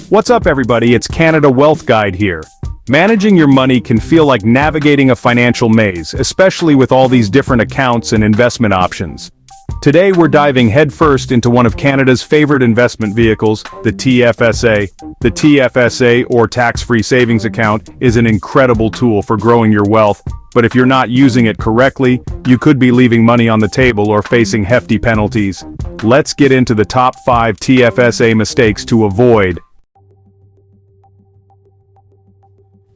What's up, everybody? It's Canada Wealth Guide here. Managing your money can feel like navigating a financial maze, especially with all these different accounts and investment options. Today we're diving headfirst into one of Canada's favorite investment vehicles, the TFSA. The TFSA, or Tax-Free Savings Account, is an incredible tool for growing your wealth, but if you're not using it correctly, you could be leaving money on the table or facing hefty penalties. Let's get into the top 5 TFSA mistakes to avoid.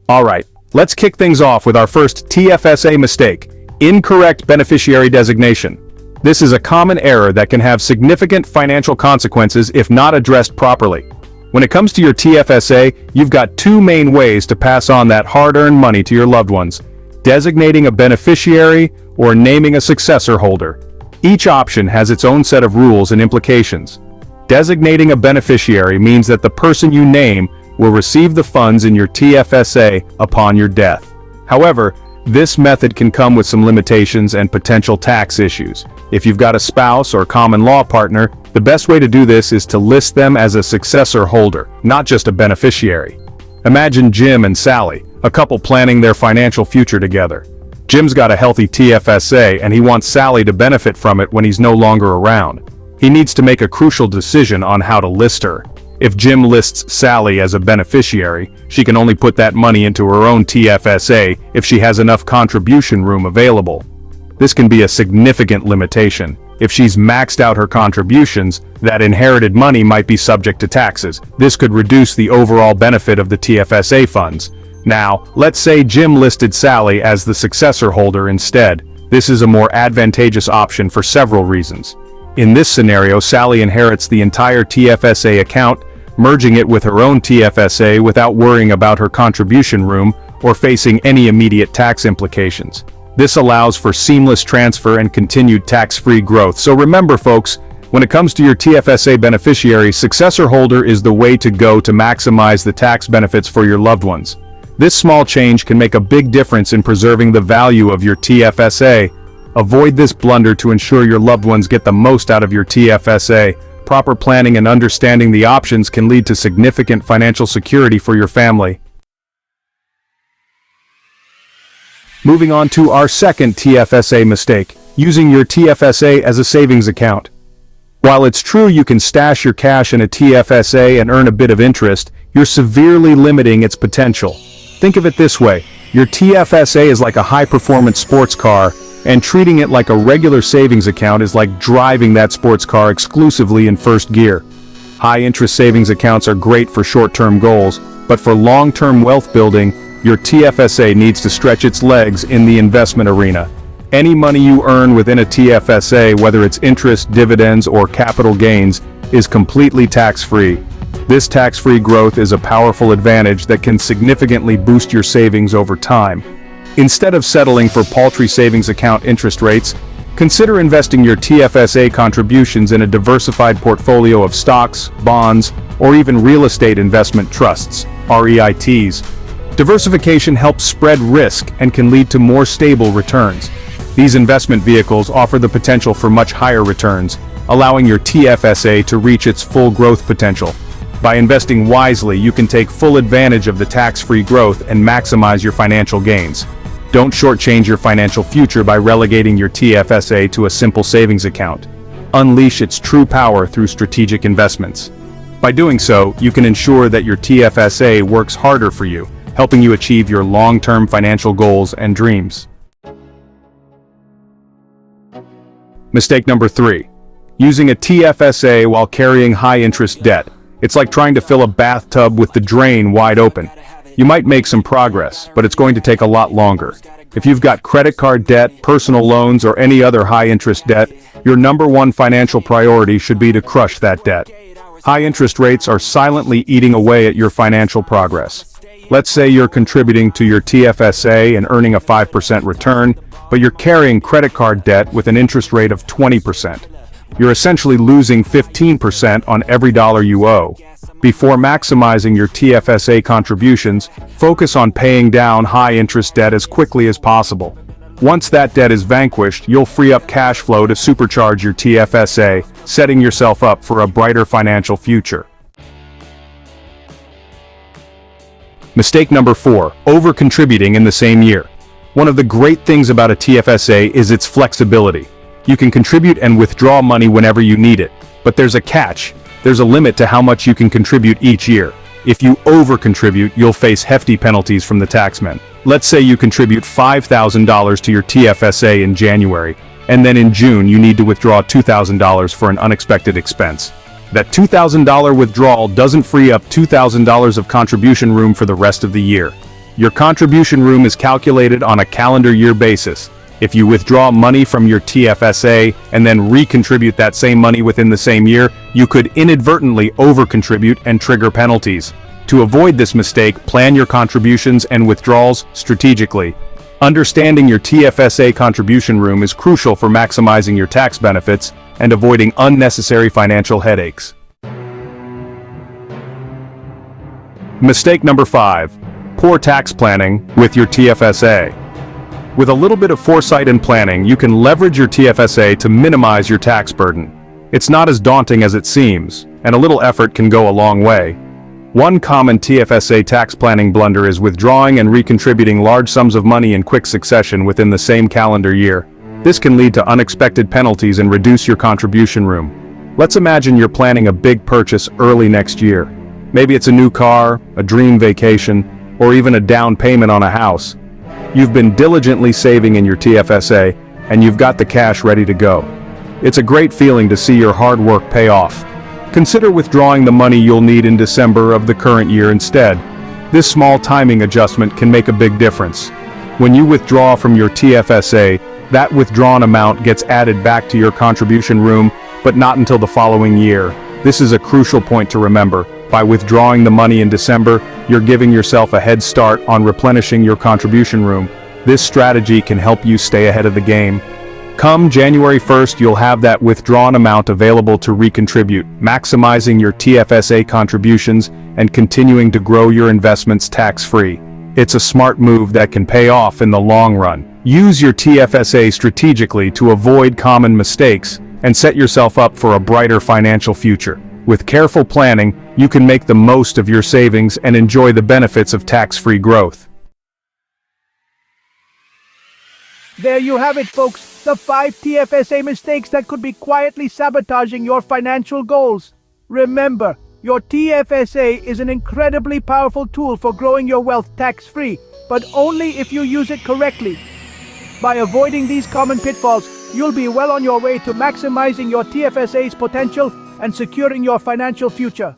Alright, let's kick things off with our first TFSA mistake: incorrect beneficiary designation. This is a common error that can have significant financial consequences if not addressed properly. When it comes to your TFSA, you've got two main ways to pass on that hard-earned money to your loved ones: designating a beneficiary or naming a successor holder. Each option has its own set of rules and implications. Designating a beneficiary means that the person you name will receive the funds in your TFSA upon your death. However, this method can come with some limitations and potential tax issues. If you've got a spouse or common law partner, the best way to do this is to list them as a successor holder, not just a beneficiary. Imagine Jim and Sally, a couple planning their financial future together. Jim's got a healthy TFSA and he wants Sally to benefit from it when he's no longer around. He needs to make a crucial decision on how to list her. If Jim lists Sally as a beneficiary, she can only put that money into her own TFSA if she has enough contribution room available. This can be a significant limitation. If she's maxed out her contributions, that inherited money might be subject to taxes. This could reduce the overall benefit of the TFSA funds. Now, let's say Jim listed Sally as the successor holder instead. This is a more advantageous option for several reasons. In this scenario, Sally inherits the entire TFSA account, merging it with her own TFSA without worrying about her contribution room or facing any immediate tax implications. This allows for seamless transfer and continued tax-free growth. So remember, folks, when it comes to your TFSA beneficiary, successor holder is the way to go to maximize the tax benefits for your loved ones. This small change can make a big difference in preserving the value of your TFSA. Avoid this blunder to ensure your loved ones get the most out of your TFSA. Proper planning and understanding the options can lead to significant financial security for your family. Moving on to our second TFSA mistake: using your TFSA as a savings account. While it's true you can stash your cash in a TFSA and earn a bit of interest, you're severely limiting its potential. Think of it this way: your TFSA is like a high-performance sports car, and treating it like a regular savings account is like driving that sports car exclusively in first gear. High-interest savings accounts are great for short-term goals, but for long-term wealth building, your TFSA needs to stretch its legs in the investment arena. Any money you earn within a TFSA, whether it's interest, dividends, or capital gains, is completely tax-free. This tax-free growth is a powerful advantage that can significantly boost your savings over time. Instead of settling for paltry savings account interest rates, consider investing your TFSA contributions in a diversified portfolio of stocks, bonds, or even real estate investment trusts, REITs. Diversification helps spread risk and can lead to more stable returns. These investment vehicles offer the potential for much higher returns, allowing your TFSA to reach its full growth potential. By investing wisely, you can take full advantage of the tax-free growth and maximize your financial gains. Don't shortchange your financial future by relegating your TFSA to a simple savings account. Unleash its true power through strategic investments. By doing so, you can ensure that your TFSA works harder for you, helping you achieve your long-term financial goals and dreams. Mistake number 3. Using a TFSA while carrying high-interest debt. It's like trying to fill a bathtub with the drain wide open. You might make some progress, but it's going to take a lot longer. If you've got credit card debt, personal loans, or any other high-interest debt, your number one financial priority should be to crush that debt. High interest rates are silently eating away at your financial progress. Let's say you're contributing to your TFSA and earning a 5% return, but you're carrying credit card debt with an interest rate of 20%. You're essentially losing 15% on every dollar you owe. Before maximizing your TFSA contributions, focus on paying down high-interest debt as quickly as possible. Once that debt is vanquished, you'll free up cash flow to supercharge your TFSA, setting yourself up for a brighter financial future. Mistake number 4, over-contributing in the same year. One of the great things about a TFSA is its flexibility. You can contribute and withdraw money whenever you need it, but there's a catch. There's a limit to how much you can contribute each year. If you over-contribute, you'll face hefty penalties from the taxman. Let's say you contribute $5,000 to your TFSA in January, and then in June you need to withdraw $2,000 for an unexpected expense. That $2,000 withdrawal doesn't free up $2,000 of contribution room for the rest of the year. Your contribution room is calculated on a calendar year basis. If you withdraw money from your TFSA and then recontribute that same money within the same year, you could inadvertently over-contribute and trigger penalties. To avoid this mistake, plan your contributions and withdrawals strategically. Understanding your TFSA contribution room is crucial for maximizing your tax benefits and avoiding unnecessary financial headaches. Mistake number 5. Poor tax planning with your TFSA. With a little bit of foresight and planning, you can leverage your TFSA to minimize your tax burden. It's not as daunting as it seems, and a little effort can go a long way. One common TFSA tax planning blunder is withdrawing and recontributing large sums of money in quick succession within the same calendar year. This can lead to unexpected penalties and reduce your contribution room. Let's imagine you're planning a big purchase early next year. Maybe it's a new car, a dream vacation, or even a down payment on a house. You've been diligently saving in your TFSA, and you've got the cash ready to go. It's a great feeling to see your hard work pay off. Consider withdrawing the money you'll need in December of the current year instead. This small timing adjustment can make a big difference. When you withdraw from your TFSA, that withdrawn amount gets added back to your contribution room, but not until the following year. This is a crucial point to remember. By withdrawing the money in December, you're giving yourself a head start on replenishing your contribution room. This strategy can help you stay ahead of the game. Come January 1st, you'll have that withdrawn amount available to recontribute, maximizing your TFSA contributions and continuing to grow your investments tax-free. It's a smart move that can pay off in the long run. Use your TFSA strategically to avoid common mistakes and set yourself up for a brighter financial future. With careful planning, you can make the most of your savings and enjoy the benefits of tax-free growth. There you have it, folks. The 5 TFSA mistakes that could be quietly sabotaging your financial goals. Remember, your TFSA is an incredibly powerful tool for growing your wealth tax-free, but only if you use it correctly. By avoiding these common pitfalls, you'll be well on your way to maximizing your TFSA's potential and securing your financial future.